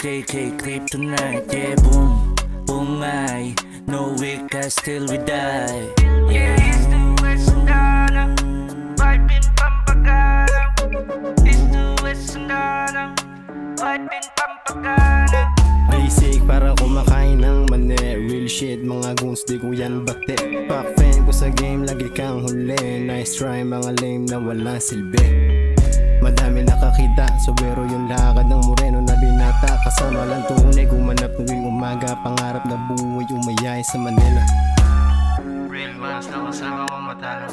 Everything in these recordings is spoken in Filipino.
KK, kryptonite, yeah, boom, bungay. No wika, still we die. Yeah, east to west Sundana, vibing Pampagana. East to west Sundana, vibing Pampagana. Basic para kumakain ng mani. Real shit, mga goons di ko yan bate. Pack fan ko sa game, lagi kang huli. Nice try, mga lame na walang silbi. Madami nakakita, sobero yung lakad ng moreno na binata. Kasama lang tunay, gumanap tuwing umaga. Pangarap na buhay, umayay sa Manila. Real ones lang kasama ko matalo.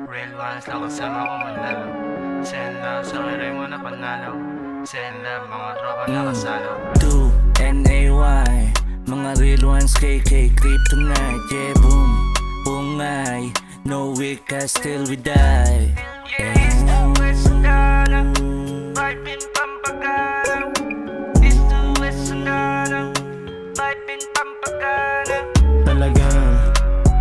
Real ones lang kasama ko manalo. Send love sa kiray mo na panalo. Send love mga tropa na kasalo. 2NAY, mga real ones, KK, kryptonite, yeah, boom, bungay. No wika, still we die. Yeah, east to west Sundana, vibing Pampagana. East to west Sundana, vibing Pampagana. Talagang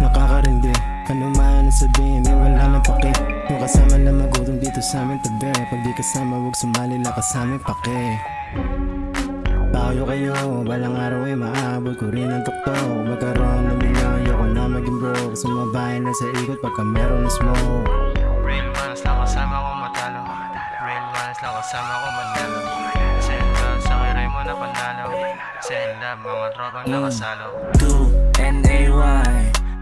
nakakarindi, ano man ang sabihin, eh wala nang pake. Yung kasama na magutom dito sa amin tabi. Pag di kasama, huwag sumali lang kasama pake. Payo kayo, balang araw ay maabot ko rin ang tuktok. Magkaroon ng milyon, ayoko na maging broke. Sumabayan na sa ikot pagka meron na smoke. Real ones lang kasama ko matalo. Real ones lang kasama ko manalo. Send love sa kiray mo na panalo. Send love mga tropa na kasalo. 2NAY,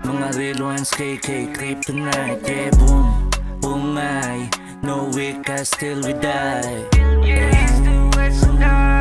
mga real ones, KK, kryptonite, yeah, boom, bungay. No wika, still we die. Yeah, east to west Sundana.